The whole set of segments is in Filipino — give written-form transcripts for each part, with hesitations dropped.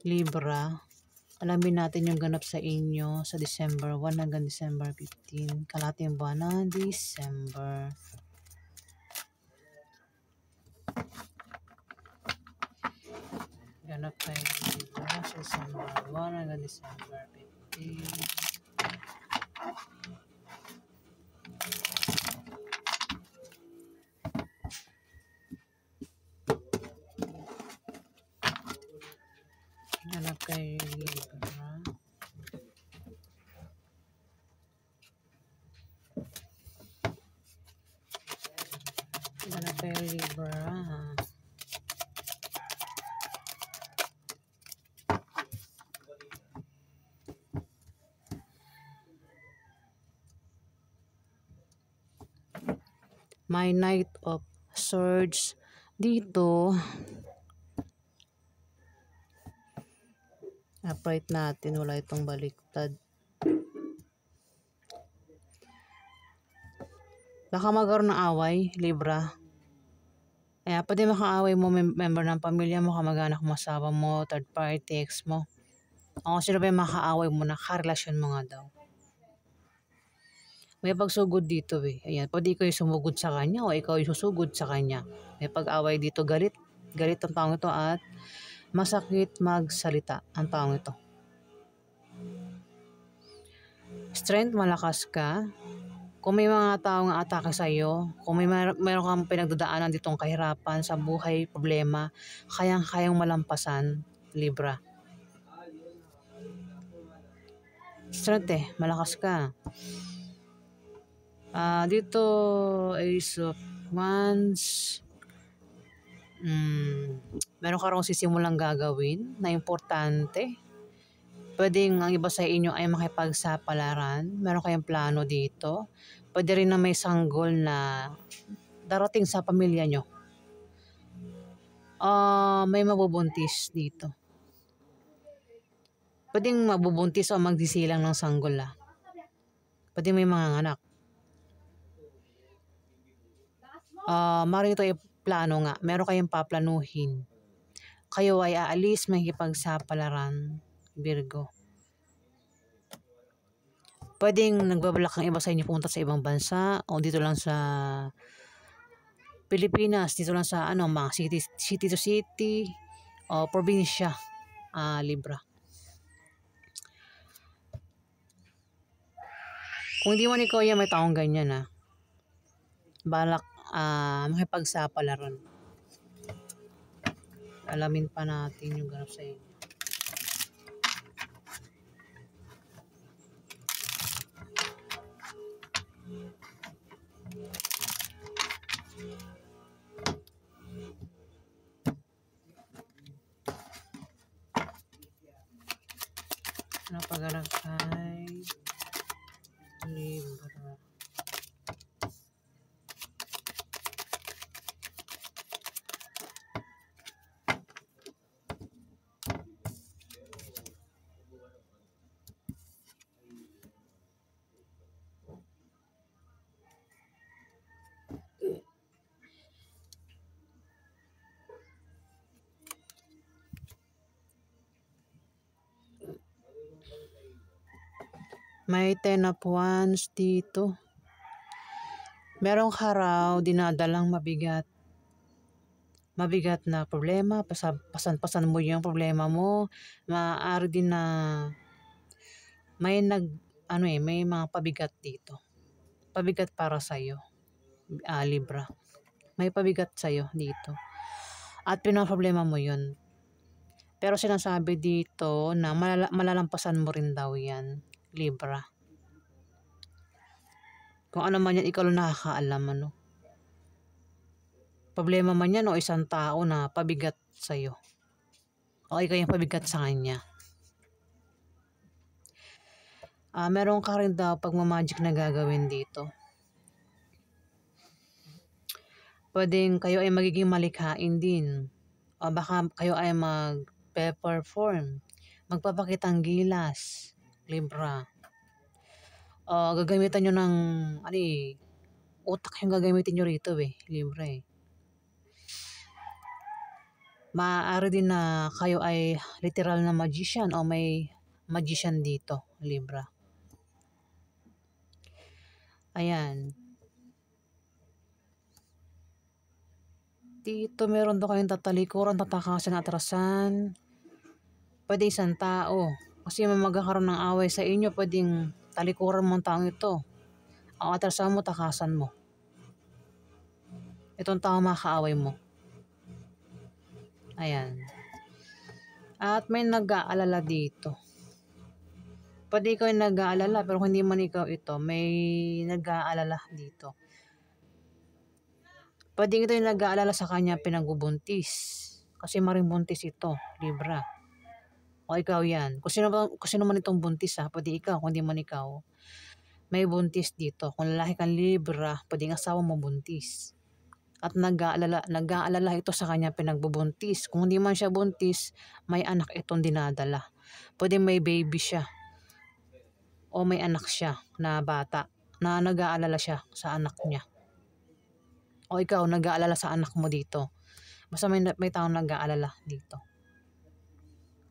Libra, alamin natin yung ganap sa inyo sa December 1 hanggang December 15. Kalahating buwan ng December. Ganap kay Libra sa December 1 hanggang December 15. Ganap kay Libra. Ganap kay Libra. My Knight of Swords dito. Upright natin, wala itong baliktad. Baka magkaroon ng away, Libra. Kaya pwede makaaway mo member ng pamilya mo, kamag-anak mo, asawa mo, third party, ex mo. O sino ba yung makaaway mo na karelasyon mo nga daw. May pagsugod dito eh. Ayan, pwede ikaw yung sumugod sa kanya o ikaw yung susugod sa kanya. May pag-away dito, galit. Galit ang taong ito at masakit magsalita ang taong ito. Strength, malakas ka. Kung may mga taong atake sa iyo, kung may meron kang pinagdadaanan ditong kahirapan sa buhay, problema, kayang-kayang malampasan, Libra. Strength malakas ka. Dito Ace of Wands. Meron ka rin sisimulang gagawin na importante. Pwedeng ang iba sa inyo ay makipagsapalaran. Meron kayong plano dito. Pwede rin na may sanggol na darating sa pamilya nyo. May mabubuntis dito. Pwedeng mabubuntis o magdisilang ng sanggol Pwede may mga anak. Maring ito ay plano nga. Meron kayong paplanuhin. Kayo ay aalis, makikipagsapalaran, Virgo. Pwedeng nagbabalak ang iba sa inyo pumunta sa ibang bansa o dito lang sa Pilipinas, dito lang sa mga city to city o probinsya, Libra. Kung di man ikaw yan, may taong ganyan balak makipagsapalaran. Alamin pa natin yung ganap sa inyo. Ano pag-ganap kay Libra? May 10 of Wands dito. Meron ka raw dinadalang mabigat na problema. Pasan mo yung problema mo. Maaari din na may may mga pabigat dito. Pabigat para sa'yo, Libra. May pabigat sa'yo dito. At pinaproblema mo yun. Pero sinasabi dito na malalampasan mo rin daw yan, Libra. Kung ano man yan, ikaw lang nakakaalam Problema man yan o isang tao na pabigat sa'yo. O ikaw yung pabigat sa kanya. Meron ka rin daw pagmamagic na gagawin dito. Pwedeng kayo ay magiging malikhain din. O baka kayo ay mag-perform. Magpapakitang gilas, Libra. Gagamitan nyo ng utak yung gagamitin nyo rito Libra Maaari din na kayo ay literal na magician o may magician dito, Libra. Ayan. Dito meron daw kayong tatalikuran, tatakasan, atrasan. Pwede isang tao. Kasi magkakaroon ng away sa inyo, pwedeng talikuran mo ang taong ito. Ang atrasan mo, takasan mo. Itong tao makakaaway mo. Ayan. At may nag-aalala dito. Pwede ikaw yung nag-aalala pero hindi man ikaw ito. May nag-aalala dito. Pwede ito yung nag-aalala sa kanya pinagbubuntis. Kasi maring buntis ito, Libra. O ikaw yan. Kung sino man itong buntis ha, pwede ikaw, kung di man ikaw. May buntis dito. Kung lalaki kang Libra, pwede asawa mo buntis. At nag-aalala ito sa kanya pinagbubuntis. Kung hindi man siya buntis, may anak itong dinadala. Pwede may baby siya. O may anak siya na bata na nag-aalala siya sa anak niya. O ikaw, nag-aalala sa anak mo dito. Basta may taong nag-aalala dito.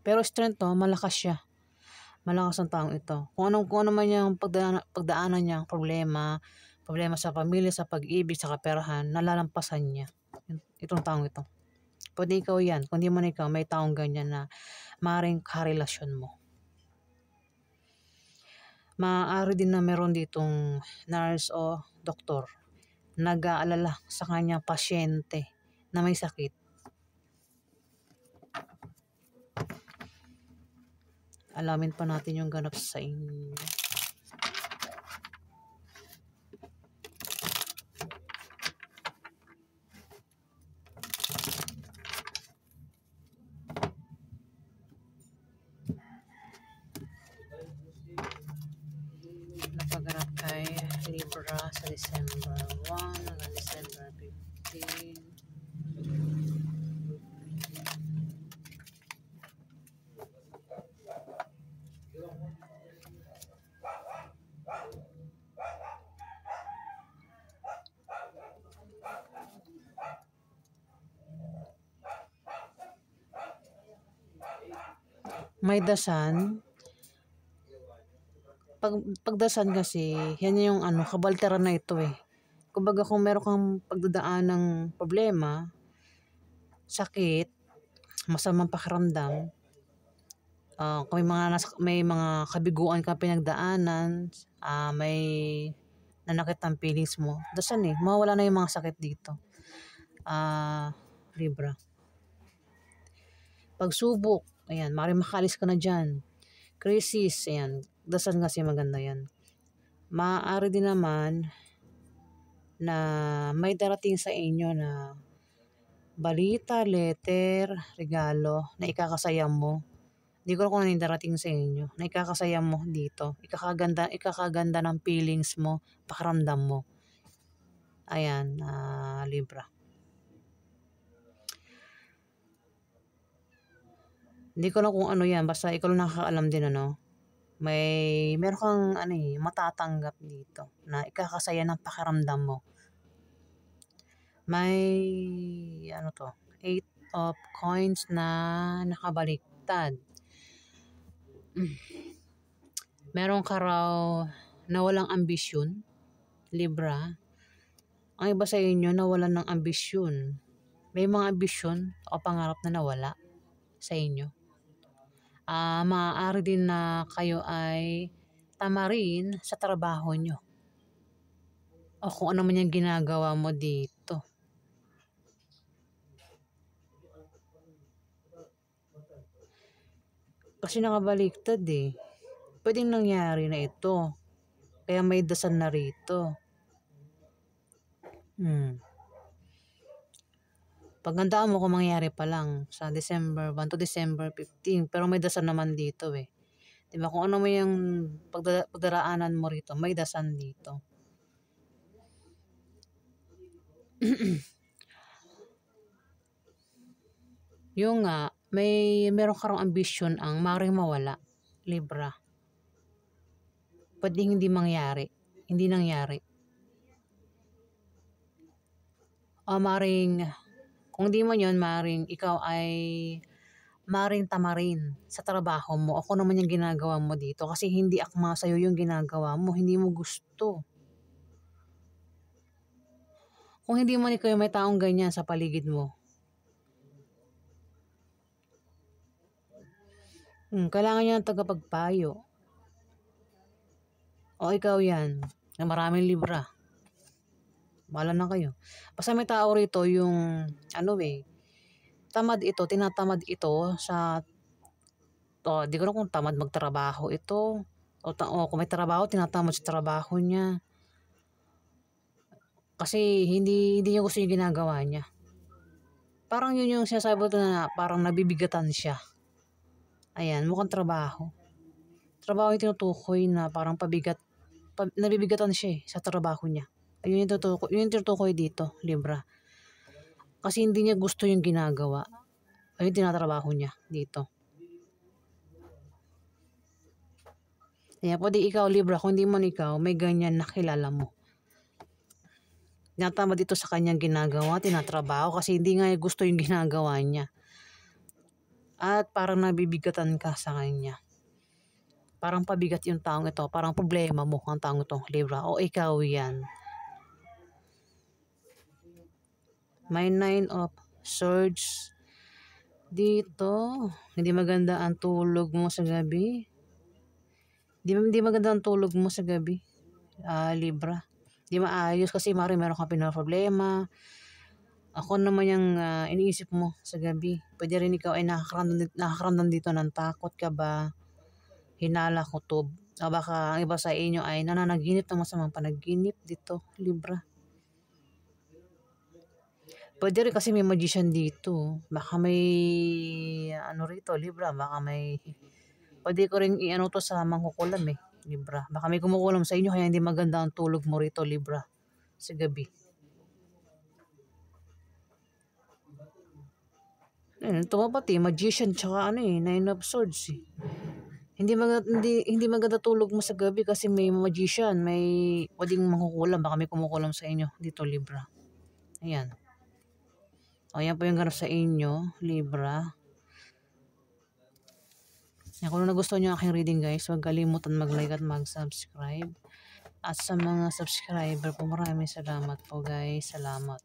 Pero strength to, malakas siya. Malakas ang taong ito. Kung ano man yung pagdaanan niya, problema sa pamilya, sa pag-ibig, sa kaperahan, nalalampasan niya. Itong taong ito. Pwede ikaw yan. Kung di man ikaw, may taong ganyan na maaaring karelasyon mo. Maaari din na meron ditong nurse o doktor. Nag-aalala sa kanyang pasyente na may sakit. Alamin pa natin yung ganap sa inyo. Napaganap kay Libra sa December 1 hanggang December 15. May dasan. Pagdasan kasi, yan yung kabalteran na ito eh. Kumbaga kung meron kang pagdadaan ng problema, sakit, masamang pakiramdam, kung may mga kabiguan ka pinagdaanan, may nanakit ang feelings mo, dasan eh, mawala na yung mga sakit dito. Libra. Pagsubok, ayan, maaaring makalis ka na dyan. Crisis, ayan, dasan kasi maganda yan. Maaari din naman na may darating sa inyo na balita, letter, regalo na ikakasaya mo. Hindi ko kung ano yung darating sa inyo na ikakasaya mo dito. Ikakaganda ng feelings mo, pakiramdam mo. Ayan, Libra. Hindi ko na kung ano yan, basta ikaw lang nakakaalam din meron kang matatanggap dito na ikakasaya ng pakiramdam mo. May 8 of coins na nakabaliktad. Meron ka raw na walang ambisyon, Libra. Ang iba sa inyo nawalan ng ambisyon. May mga ambisyon o pangarap na nawala sa inyo. Maaari din na kayo ay tamarin sa trabaho nyo. O kung ano man yung ginagawa mo dito. Kasi nakabaliktad eh. Pwedeng nangyari na ito. Kaya may dasan na rito. Pagandaan mo kung mangyari pa lang sa December 1 to December 15. Pero may dasan naman dito eh. Diba? Kung ano mo yung pagdaraanan mo rito, may dasan dito. Yung meron ka rang ambisyon ang maaaring mawala, Libra. Pwede hindi mangyari. Hindi nangyari. O maaaring Kung di man yun, maaaring ikaw ay maaaring tamarin sa trabaho mo o kung naman yung ginagawa mo dito kasi hindi akma sa'yo yung ginagawa mo, hindi mo gusto. Kung hindi man ikaw yung may taong ganyan sa paligid mo, kailangan niya ng tagapagpayo. O ikaw yan, na maraming libra. Bahala na kayo. Basta may tao rito yung, tamad ito, tinatamad ito sa, di ko na kung tamad magtrabaho ito. O kung may trabaho, tinatamad sa trabaho niya. Kasi hindi niya gusto yung ginagawa niya. Parang yun yung sinasabi ko na parang nabibigatan siya. Ayan, mukhang trabaho. Trabaho yung tinutukoy na parang nabibigatan siya sa trabaho niya. Ayun yung tinutukoy dito, Libra. Kasi hindi niya gusto yung ginagawa. Ayun tinatrabaho niya dito. Kaya pwede ikaw, Libra, kung hindi man ikaw, may ganyan na kilala mo. Tinatama dito sa kanyang ginagawa, tinatrabaho kasi hindi nga gusto yung ginagawa niya. At parang nabibigatan ka sa kanya. Parang pabigat yung taong ito, parang problema mo ang taong ito, Libra. O ikaw yan. May 9 of Swords dito. Hindi maganda ang tulog mo sa gabi. Hindi maganda ang tulog mo sa gabi, Libra. Di maayos kasi meron kang pinaproblema. Ako naman yung iniisip mo sa gabi. Pwede rin ikaw ay nakakaramdam dito ng takot ka ba, hinala, kutob. O baka ang iba sa inyo ay nananaginip ng masamang panaginip dito, Libra. Pwede rin kasi may magician dito. Baka may, rito, Libra. Baka may, pwede ko rin to sa mangkukulam Libra. Baka may kumukulam sa inyo kaya hindi maganda ang tulog mo rito, Libra, sa gabi. Ito pati, magician tsaka 9 of Swords Hindi maganda tulog mo sa gabi kasi may magician, may pwedeng mangkukulam, baka may kumukulam sa inyo dito, Libra. Ayan. O yan po yung ganap sa inyo, Libra. Yan, kung nagustuhan nyo aking reading guys, huwag kalimutan mag-like at mag-subscribe. At sa mga subscriber po, maraming salamat po guys. Salamat.